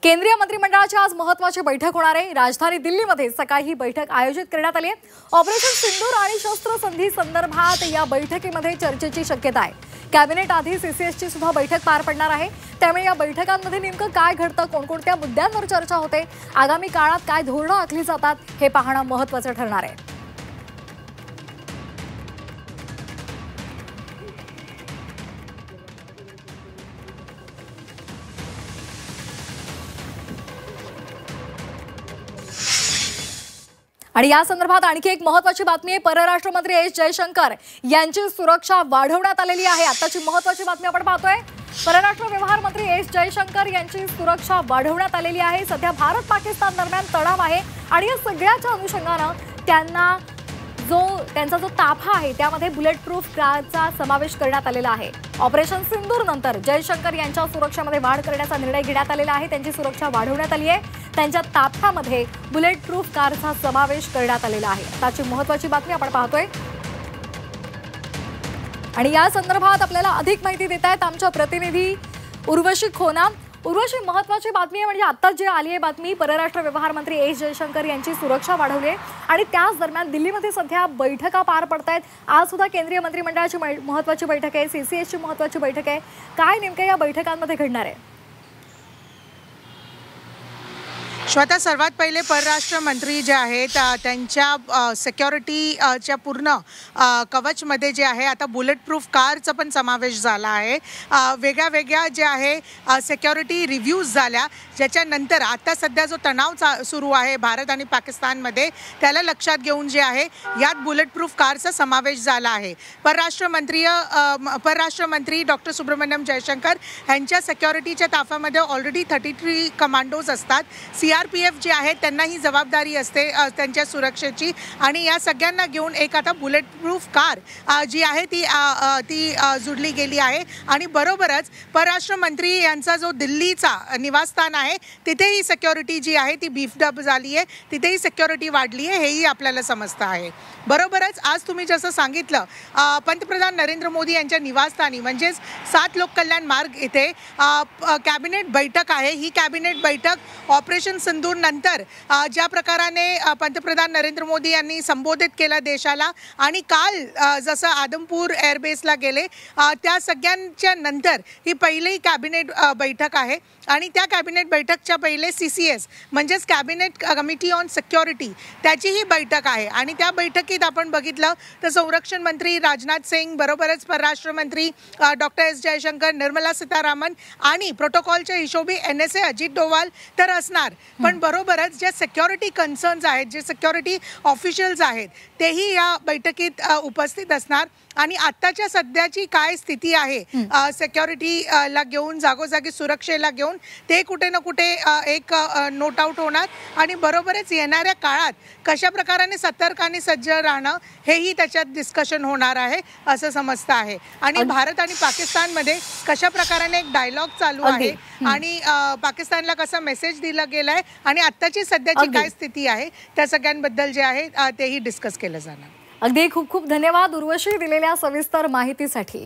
केंद्रीय मंत्रिमंडळाची आज महत्त्वाची बैठक होणार आहे। राजधानी दिल्लीमध्ये सकाळी ही बैठक आयोजित करण्यात आली आहे। ऑपरेशन सिंदूर आणि शस्त्रसंधी संदर्भात या बैठकीमध्ये चर्चेची शक्यता आहे। कॅबिनेट आधी सीसीएसची सुद्धा बैठक पार पडणार आहे। त्यामुळे या बैठकांमध्ये नेमकं काय घडतं, कोणकोणत्या मुद्द्यांवर चर्चा होते, आगामी काळात काय धोरणं आखली जातात हे पाहणं महत्त्वाचं ठरणार आहे। आणि या संदर्भात आणखी एक महत्त्वाची बातमी आहे। परराष्ट्र मंत्री एस जयशंकर यांची सुरक्षा वाढवण्यात आलेली आहे। आताची महत्त्वाची बातमी आपण पाहतोय। परराष्ट्र व्यवहार मंत्री एस जयशंकर यांची सुरक्षा वाढवण्यात आलेली आहे। सध्या भारत पाकिस्तान दरम्यान तणाव आहे आणि या सगळ्याच्या अनुषंगाने त्यांचा जो ताफा आहे त्यामध्ये बुलेट प्रूफ कारचा समावेश करण्यात आलेला आहे। ऑपरेशन सिंदूर नंतर जयशंकर यांच्या सुरक्षेमध्ये वाढ करण्याचा निर्णय घेण्यात आलेला आहे। त्यांची सुरक्षा वाढवण्यात आली आहे। त्यांच्या ताफ्यामध्ये बुलेट प्रूफ कारचा समावेश करण्यात आलेला आहे। आताची महत्त्वाची बातमी आपण पाहतोय आणि या संदर्भात आपल्याला अधिक माहिती देत आहेत आमच्या प्रतिनिधी उर्वशी खोना। उर्वशी, महत्त्वाची बातमी आहे म्हणजे आता जे आली आहे बातमी, परराष्ट्र व्यवहार मंत्री एस जयशंकर यांची सुरक्षा वाढवली आहे आणि त्याच दरम्यान दिल्लीमध्ये सध्या बैठका पार पडतायत। आज सुद्धा केंद्रीय मंत्रिमंडळाची महत्त्वाची बैठक आहे, सीसीएसची महत्त्वाची बैठक आहे। काय नेमकं या बैठकांमध्ये घडणार आहे? श्वेता, सर्वात पहिले परराष्ट्र मंत्री जे आहेत त्यांच्या सिक्युरिटीच्या पूर्ण कवचमध्ये जे आहे आता बुलेट प्रूफ कारचा पण समावेश झाला आहे। वेगळ्या वेगळ्या जे आहे सिक्युरिटी रिव्ह्यूज झाल्या, ज्याच्यानंतर आता सध्या जो तणाव सुरू आहे भारत आणि पाकिस्तानमध्ये त्याला लक्षात घेऊन जे आहे यात बुलेट प्रूफ कारचा समावेश झाला आहे। परराष्ट्र मंत्री डॉक्टर सुब्रमण्यम जयशंकर यांच्या सिक्युरिटीच्या ताफ्यामध्ये ऑलरेडी 33 कमांडोज असतात। CRPF जे आहे त्यांना ही जबाबदारी असते त्यांच्या सुरक्षेची आणि या सगळ्यांना घेऊन एक आता बुलेट प्रूफ कार जी आहे ती जुडली गेली आहे। आणि बरोबरच परराष्ट्र मंत्री यांचा जो दिल्लीचा निवासस्थान आहे तिथेही सिक्युरिटी जी आहे ती बीफडअप झाली आहे, तिथेही सिक्युरिटी वाढली आहे, हेही आपल्याला समजतं आहे। बरोबरच आज तुम्ही जसं सांगितलं पंतप्रधान नरेंद्र मोदी यांच्या निवासस्थानी म्हणजेच 7 लोककल्याण मार्ग इथे कॅबिनेट बैठक आहे। ही कॅबिनेट बैठक ऑपरेशन सिंदूर नंतर ज्या प्रकाराने पंतप्रधान नरेंद्र मोदी यांनी संबोधित केलं देशाला आणि काल जसं आदमपूर एअरबेसला गेले त्या सगळ्यांच्या नंतर ही पहिली कॅबिनेट बैठक आहे आणि त्या कॅबिनेट बैठकच्या पहिले CCS म्हणजेच कॅबिनेट कमिटी ऑन सिक्युरिटी त्याची ही बैठक आहे। आणि त्या बैठकीत आपण बघितलं तर संरक्षण मंत्री राजनाथ सिंग बरोबरच परराष्ट्र मंत्री डॉक्टर एस जयशंकर, निर्मला सीतारामन आणि प्रोटोकॉलच्या हिशोबी NSA अजित डोवाल तर असणार, पण बरोबरच जे सिक्युरिटी कन्सर्न्स आहेत, जे सिक्युरिटी ऑफिशियल्स आहेत तेही या बैठकीत उपस्थित असणार। आणि आत्ताच्या सध्याची काय स्थिती आहे सिक्युरिटीला घेऊन, जागोजागी सुरक्षेला घेऊन ते कुठे ना कुठे एक नोट आउट होणार आणि बरोबरच येणाऱ्या काळात कशा प्रकाराने सतर्क आणि सज्ज राहणं हेही त्याच्यात डिस्कशन होणार आहे असं समजतं आहे। आणि भारत आणि पाकिस्तानमध्ये कशा प्रकाराने एक डायलॉग चालू आहे आणि पाकिस्तानला कसा मेसेज दिला गेला आहे आणि आत्ताची सध्याची काय स्थिती आहे त्या सगळ्यांबद्दल जे आहे तेही डिस्कस केलं जाणार। अगदी खूप खूप धन्यवाद उर्वशी दिलेल्या सविस्तर माहितीसाठी।